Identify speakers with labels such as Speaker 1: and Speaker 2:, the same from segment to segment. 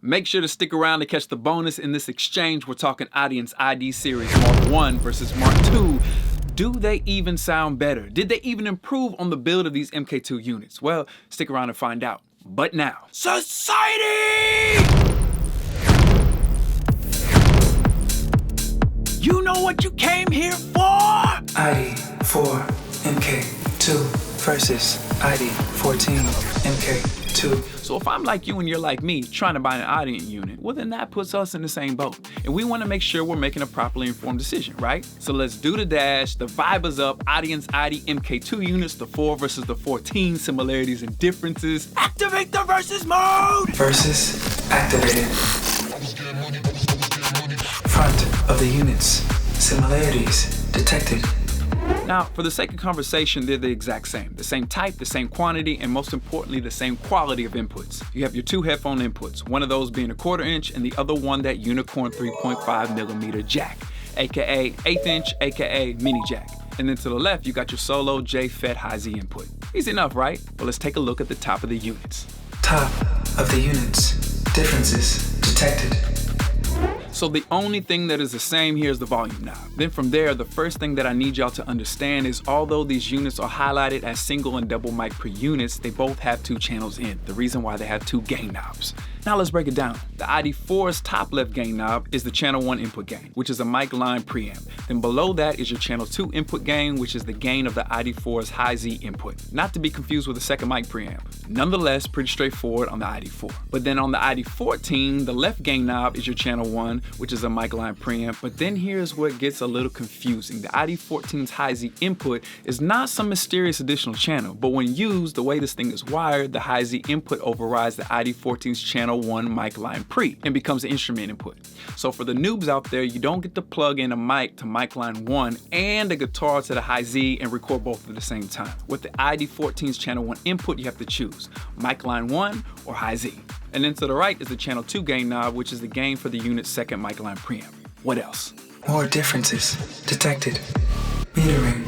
Speaker 1: Make sure to stick around to catch the bonus in this exchange. We're talking Audient ID series Mark 1 versus Mark 2. Do they even sound better? Did they even improve on the build of these MK2 units? Well, stick around and find out. But now, society! You know what you came here for?
Speaker 2: ID4 MK2 versus ID14 MK2.
Speaker 1: So if I'm like you and you're like me, trying to buy an Audient unit, well then that puts us in the same boat. And we want to make sure we're making a properly informed decision, right? So let's do the dash, the vibe is up, Audient ID MK2 units, the 4 versus the 14, similarities and differences. Activate the versus mode!
Speaker 2: Versus activated. Front of the units, similarities detected.
Speaker 1: Now, for the sake of conversation, they're the exact same. The same type, the same quantity, and most importantly, the same quality of inputs. You have your two headphone inputs, one of those being a 1/4 inch and the other one that unicorn 3.5mm jack, aka 1/8 inch, aka mini jack. And then to the left, you got your solo J-FET High-Z input. Easy enough, right? Well, let's take a look at the top of the units.
Speaker 2: Top of the units, differences detected.
Speaker 1: So the only thing that is the same here is the volume knob. Then from there, the first thing that I need y'all to understand is although these units are highlighted as single and double mic per units, they both have 2 channels in. The reason why they have 2 gain knobs. Now let's break it down. The ID4's top left gain knob is the channel 1 input gain, which is a mic line preamp. Then below that is your channel 2 input gain, which is the gain of the ID4's High-Z input. Not to be confused with the second mic preamp. Nonetheless, pretty straightforward on the ID4. But then on the ID14, the left gain knob is your channel 1, which is a mic line preamp. But then here's where it gets a little confusing. The ID14's High-Z input is not some mysterious additional channel, but when used, the way this thing is wired, the High-Z input overrides the ID14's channel 1 mic line pre and becomes the instrument input. So for the noobs out there, you don't get to plug in a mic to mic line 1 and a guitar to the High-Z and record both at the same time. With the ID14's channel 1 input, you have to choose mic line 1 or High-Z. And then to the right is the channel 2 gain knob, which is the gain for the unit's second mic line preamp. What else?
Speaker 2: More differences detected. Metering.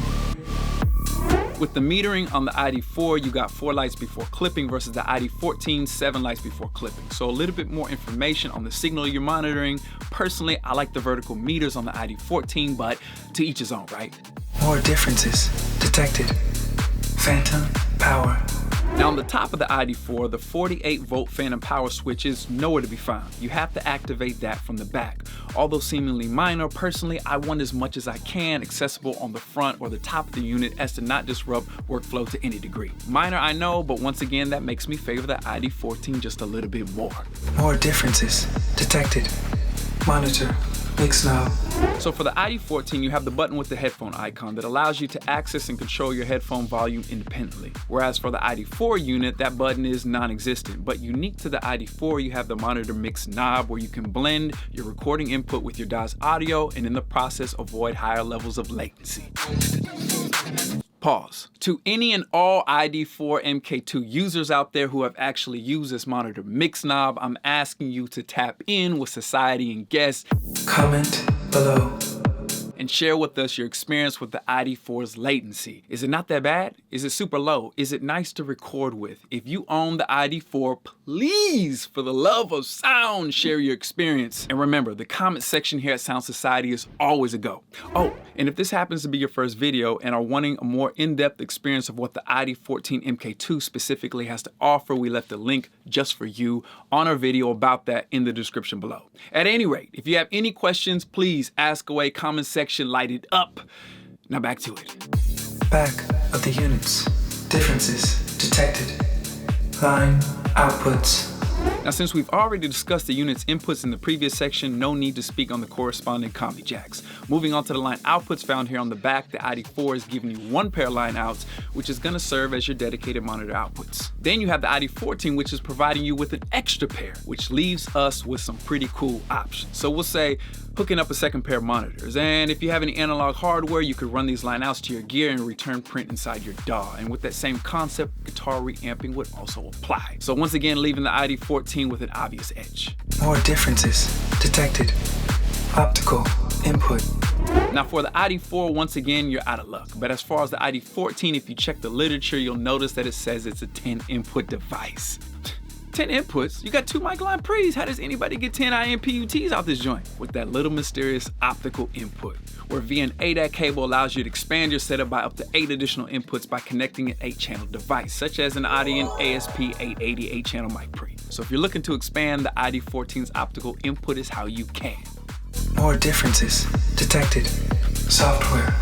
Speaker 1: With the metering on the ID4, you got 4 lights before clipping versus the ID14, 7 lights before clipping. So a little bit more information on the signal you're monitoring. Personally, I like the vertical meters on the ID14, but to each his own, right?
Speaker 2: More differences detected. Phantom power.
Speaker 1: Now on the top of the ID4, the 48-volt phantom power switch is nowhere to be found. You have to activate that from the back. Although seemingly minor, personally, I want as much as I can accessible on the front or the top of the unit as to not disrupt workflow to any degree. Minor, I know, but once again, that makes me favor the ID14 just a little bit more.
Speaker 2: More differences detected. Monitor. Mix knob.
Speaker 1: So for the ID14, you have the button with the headphone icon that allows you to access and control your headphone volume independently. Whereas for the ID4 unit, that button is non-existent. But unique to the ID4, you have the monitor mix knob where you can blend your recording input with your DAW's audio and in the process avoid higher levels of latency. Pause. To any and all ID4 MK2 users out there who have actually used this monitor mix knob, I'm asking you to tap in with society and guests.
Speaker 2: Comment below.
Speaker 1: And share with us your experience with the ID4's latency. Is it not that bad? Is it super low? Is it nice to record with? If you own the ID4, please, for the love of sound, share your experience. And remember, the comment section here at Sound Society is always a go. Oh, and if this happens to be your first video and are wanting a more in-depth experience of what the ID14 MK2 specifically has to offer, we left a link just for you on our video about that in the description below. At any rate, if you have any questions, please ask away. Comment section lighted up. Now back to it.
Speaker 2: Back of the units. Differences detected. Line outputs.
Speaker 1: Now since we've already discussed the unit's inputs in the previous section, no need to speak on the corresponding combi jacks. Moving on to the line outputs found here on the back, the ID4 is giving you 1 pair of line outs, which is going to serve as your dedicated monitor outputs. Then you have the ID14, which is providing you with an extra pair, which leaves us with some pretty cool options. So we'll say hooking up a second pair of monitors, and if you have any analog hardware, you could run these line outs to your gear and return print inside your DAW. And with that same concept, guitar reamping would also apply. So once again, leaving the ID14 with an obvious edge.
Speaker 2: More differences detected. Optical input.
Speaker 1: Now for the ID4, once again, you're out of luck. But as far as the ID14, if you check the literature, you'll notice that it says it's a 10 input device. 10 inputs? You got 2 mic line pre's. How does anybody get 10 IMPUTs out this joint? With that little mysterious optical input, where via an ADAT cable allows you to expand your setup by up to 8 additional inputs by connecting an 8-channel device, such as an Audient ASP880 8-channel mic pre. So if you're looking to expand, the ID14's optical input is how you can.
Speaker 2: More differences detected. Software,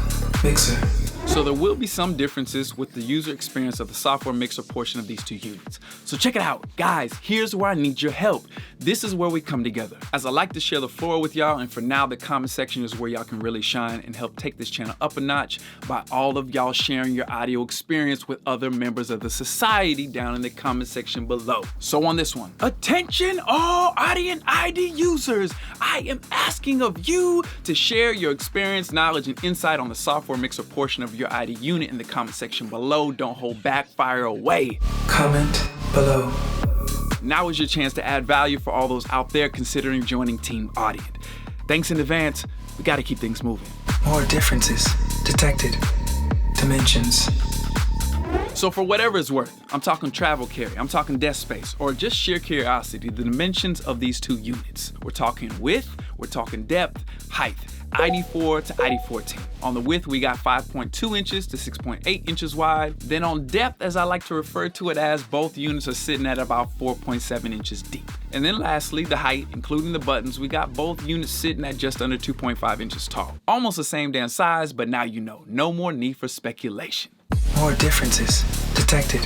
Speaker 2: mixer.
Speaker 1: So there will be some differences with the user experience of the software mixer portion of these 2 units. So check it out. Guys, here's where I need your help. This is where we come together. As I like to share the floor with y'all, and for now, the comment section is where y'all can really shine and help take this channel up a notch by all of y'all sharing your audio experience with other members of the society down in the comment section below. So on this one, attention all Audient ID users, I am asking of you to share your experience, knowledge, and insight on the software mixer portion of your ID unit in the comment section below. Don't hold back, fire away.
Speaker 2: Comment below.
Speaker 1: Now is your chance to add value for all those out there considering joining Team Audient. Thanks in advance. We gotta keep things moving.
Speaker 2: More differences detected. Dimensions.
Speaker 1: So for whatever it's worth, I'm talking travel carry, I'm talking desk space, or just sheer curiosity, the dimensions of these 2 units. We're talking width, we're talking depth, height. ID4 to ID14. On the width, we got 5.2 inches to 6.8 inches wide. Then on depth, as I like to refer to it as, both units are sitting at about 4.7 inches deep. And then lastly, the height, including the buttons, we got both units sitting at just under 2.5 inches tall. Almost the same damn size, but now you know, no more need for speculation.
Speaker 2: More differences detected.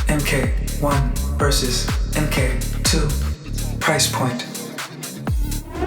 Speaker 2: MK1 versus MK2. Price point.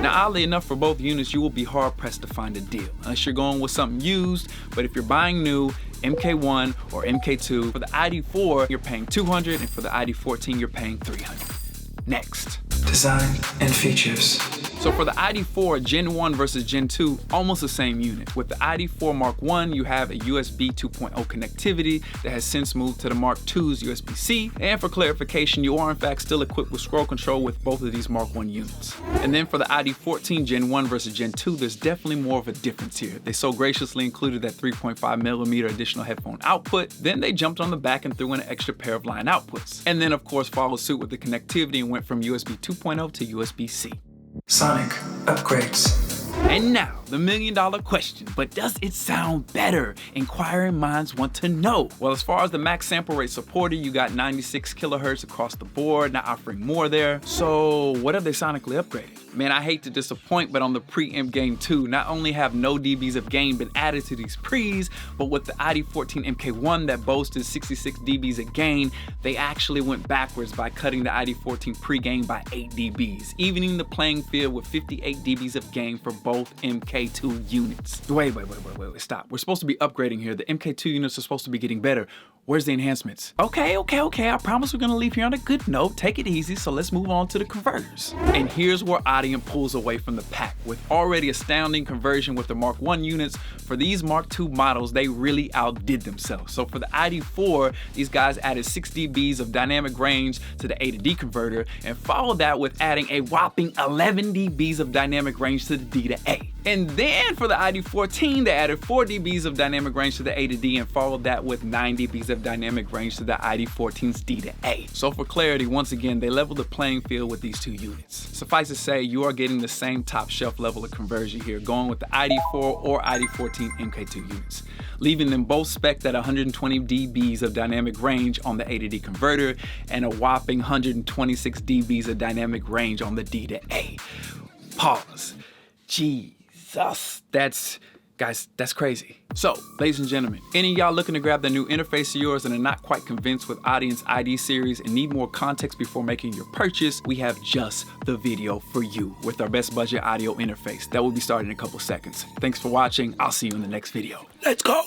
Speaker 1: Now, oddly enough, for both units, you will be hard-pressed to find a deal, unless you're going with something used. But if you're buying new, MK1 or MK2, for the ID4, you're paying $200, and for the ID14, you're paying $300. Next.
Speaker 2: Design and features.
Speaker 1: So for the ID4, Gen 1 versus Gen 2, almost the same unit. With the ID4 Mark 1, you have a USB 2.0 connectivity that has since moved to the Mark 2's USB-C. And for clarification, you are in fact still equipped with scroll control with both of these Mark 1 units. And then for the ID14 Gen 1 versus Gen 2, there's definitely more of a difference here. They so graciously included that 3.5mm additional headphone output. Then they jumped on the back and threw in an extra pair of line outputs. And then of course followed suit with the connectivity and went from USB 2.0 to USB-C.
Speaker 2: Sonic upgrades.
Speaker 1: And now, the million-dollar question, but does it sound better? Inquiring minds want to know. Well, as far as the max sample rate supported, you got 96 kilohertz across the board, not offering more there. So what have they sonically upgraded? Man, I hate to disappoint, but on the preamp game 2, not only have no dBs of gain been added to these pre's, but with the ID14 MK1 that boasted 66 dBs of gain, they actually went backwards by cutting the ID14 pre-gain by 8 dBs, evening the playing field with 58 dBs of gain for both MK2 units. Wait, stop. We're supposed to be upgrading here. The MK2 units are supposed to be getting better. Where's the enhancements? Okay, I promise we're gonna leave here on a good note. Take it easy, so let's move on to the converters. And here's where Audient pulls away from the pack. With already astounding conversion with the Mark 1 units, for these Mark 2 models, they really outdid themselves. So for the ID4, these guys added 6 dBs of dynamic range to the A to D converter, and followed that with adding a whopping 11 dBs of dynamic range to the D to A. And then for the ID14, they added 4 dBs of dynamic range to the A to D and followed that with 9 dBs of dynamic range to the ID14's D to A. So for clarity, once again, they leveled the playing field with these 2 units. Suffice to say, you are getting the same top shelf level of conversion here, going with the ID4 or ID14 MK2 units, leaving them both spec'd at 120 dBs of dynamic range on the A to D converter and a whopping 126 dBs of dynamic range on the D to A. Pause. Jesus, that's crazy. So, ladies and gentlemen, any of y'all looking to grab the new interface of yours and are not quite convinced with Audient's ID series and need more context before making your purchase, we have just the video for you with our best budget audio interface that will be starting in a couple seconds. Thanks for watching. I'll see you in the next video. Let's go.